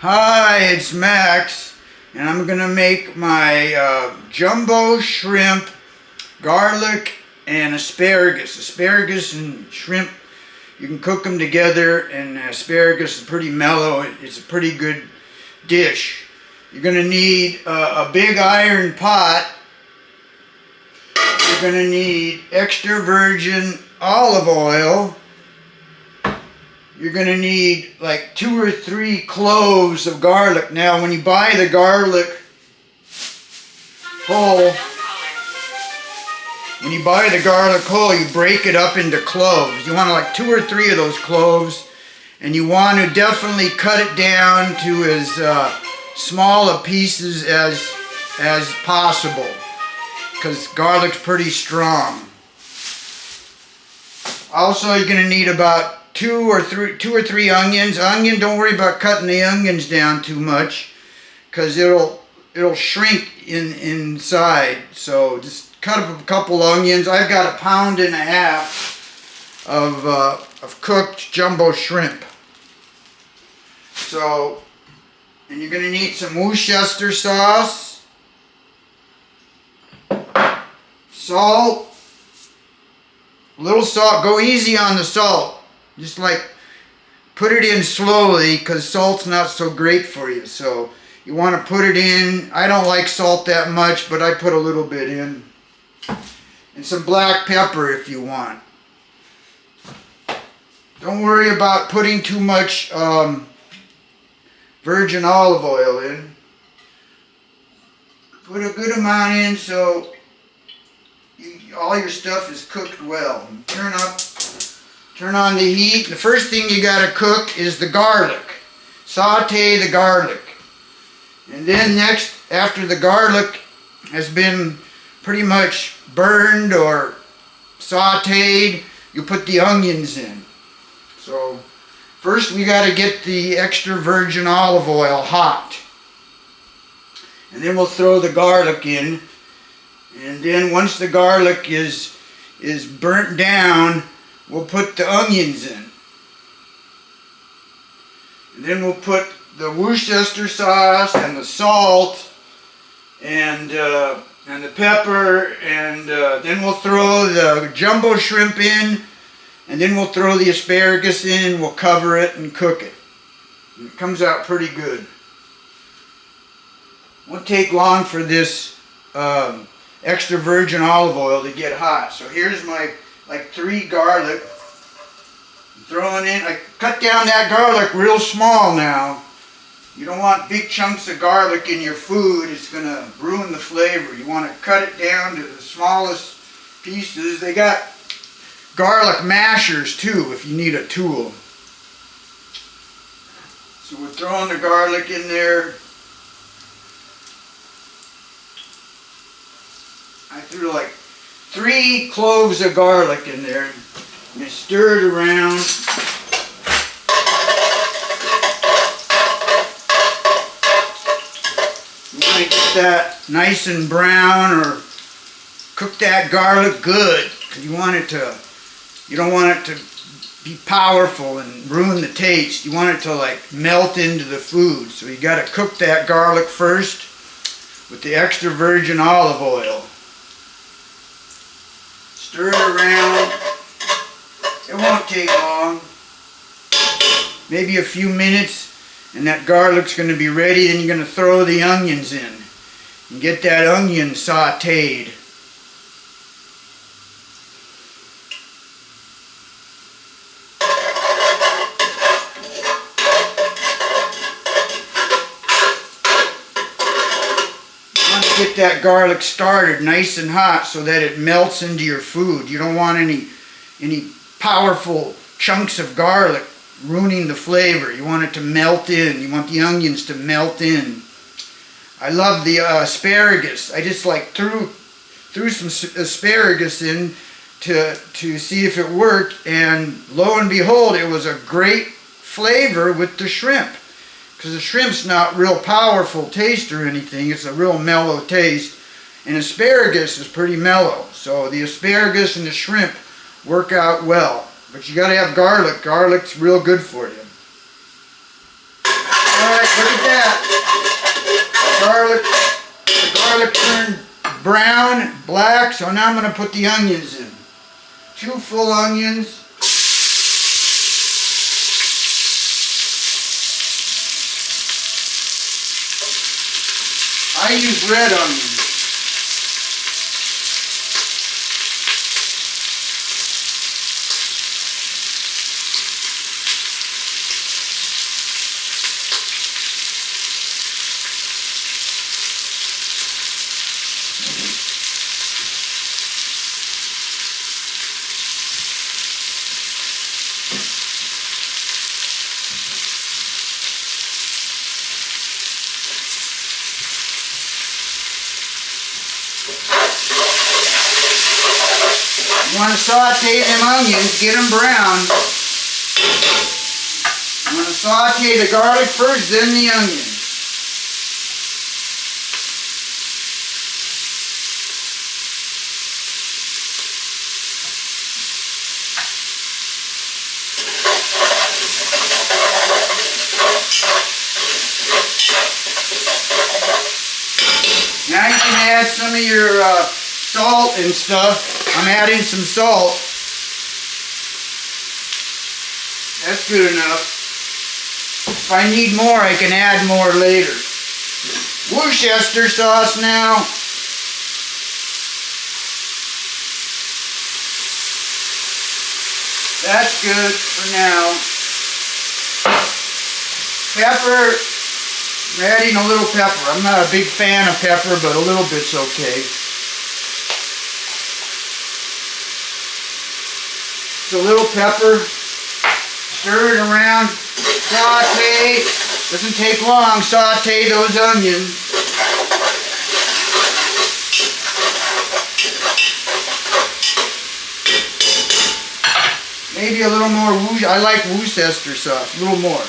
Hi, it's Max, and I'm gonna make my jumbo shrimp, garlic, and asparagus. Asparagus and shrimp, you can cook them together, and asparagus is pretty mellow. It's a pretty good dish. You're gonna need a big iron pot. You're gonna need extra virgin olive oil. You're going to need like 2 or 3 cloves of garlic. Now, when you buy the garlic whole, you break it up into cloves. You want like 2 or 3 of those cloves, and you want to definitely cut it down to as small a pieces as possible, because garlic's pretty strong. Also, you're going to need about 2 or 3 onions. Don't worry about cutting the onions down too much, because it'll shrink inside. So just cut up a couple onions. I've got 1.5 pounds of cooked jumbo shrimp. So, and you're going to need some Worcester sauce, salt, a little salt. Go easy on the salt. Just like put it in slowly, because salt's not so great for you. So you want to put it in. I don't like salt that much, but I put a little bit in. And some black pepper if you want. Don't worry about putting too much virgin olive oil in. Put a good amount in so all your stuff is cooked well. Turn on the heat. The first thing you got to cook is the garlic. Saute the garlic. And then next, after the garlic has been pretty much burned or sauteed, you put the onions in. So first we got to get the extra virgin olive oil hot. And then we'll throw the garlic in. And then once the garlic is burnt down, we'll put the onions in. And then we'll put the Worcester sauce and the salt and the pepper, and then we'll throw the jumbo shrimp in, and then we'll throw the asparagus in, and we'll cover it and cook it. And it comes out pretty good. Won't take long for this extra virgin olive oil to get hot. So here's my 3 garlic. I'm throwing in. I cut down that garlic real small now. You don't want big chunks of garlic in your food. It's going to ruin the flavor. You want to cut it down to the smallest pieces. They got garlic mashers too if you need a tool. So we're throwing the garlic in there. I threw like 3 cloves of garlic in there. And stir it around. You want to get that nice and brown, or cook that garlic good, because you don't want it to be powerful and ruin the taste. You want it to like melt into the food. So you got to cook that garlic first with the extra virgin olive oil. Stir it around. It won't take long. Maybe a few minutes, and that garlic's going to be ready. Then you're going to throw the onions in and get that onion sauteed. Get that garlic started nice and hot so that it melts into your food. You don't want any powerful chunks of garlic ruining the flavor. You want it to melt in. You want the onions to melt in. I love the asparagus. I just like threw some asparagus in to see if it worked, and lo and behold, it was a great flavor with the shrimp. Because the shrimp's not real powerful taste or anything. It's a real mellow taste. And asparagus is pretty mellow. So the asparagus and the shrimp work out well. But you got to have garlic. Garlic's real good for you. Alright, look at that. The garlic turned brown, black, so now I'm going to put the onions in. 2 full onions. I use red onions. You want to saute them onions, get them brown. You want to saute the garlic first, then the onions. Now you can add some of your salt and stuff. I'm adding some salt. That's good enough. If I need more, I can add more later. Worcester sauce now. That's good for now. Pepper. I'm adding a little pepper. I'm not a big fan of pepper, but a little bit's okay. A little pepper, stir it around, saute, doesn't take long, saute those onions. Maybe a little more, I like Worcester sauce, a little more.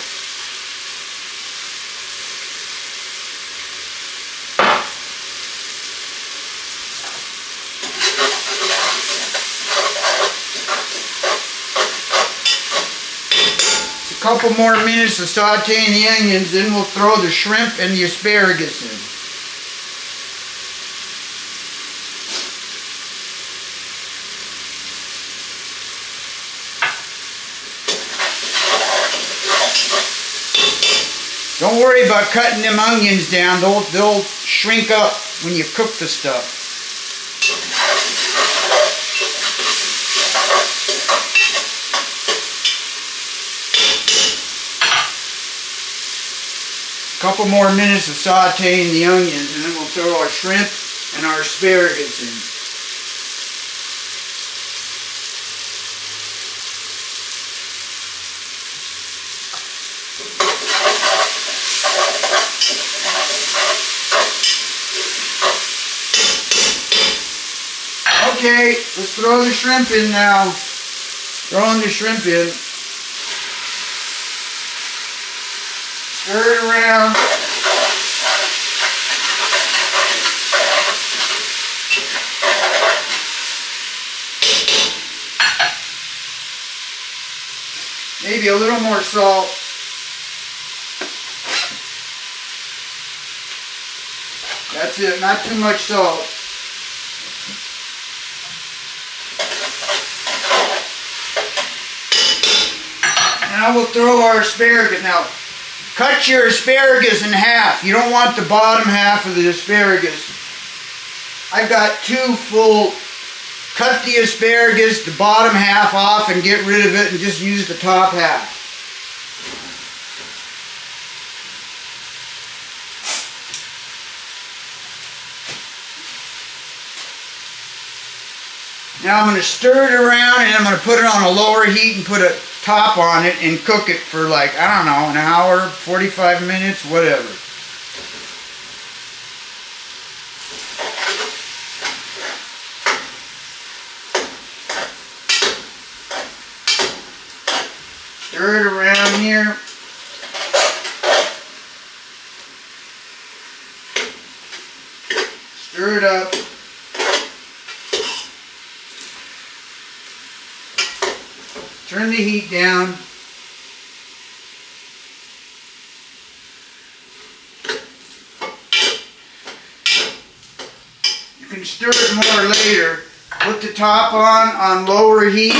Couple more minutes of sauteing the onions, then we'll throw the shrimp and the asparagus in. Don't worry about cutting them onions down, they'll shrink up when you cook the stuff. Couple more minutes of sauteing the onions, and then we'll throw our shrimp and our asparagus in. Okay, let's throw the shrimp in now. Throwing the shrimp in. Stir it around. Maybe a little more salt. That's it, not too much salt. Now we'll throw our asparagus. Now, cut your asparagus in half. You don't want the bottom half of the asparagus. I've got 2 full. Cut the asparagus, the bottom half off, and get rid of it, and just use the top half. Now I'm going to stir it around, and I'm going to put it on a lower heat and put a top on it and cook it for like, I don't know, an hour, 45 minutes, whatever. Stir it around here. Stir it up. Turn the heat down. can stir it more later. Put the top on lower heat.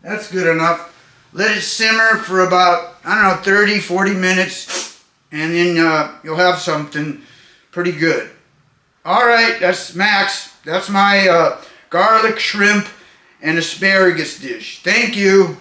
That's good enough. Let it simmer for about, I don't know, 30, 40 minutes, and then you'll have something pretty good. All right, that's Max. That's my garlic, shrimp, and asparagus dish. Thank you.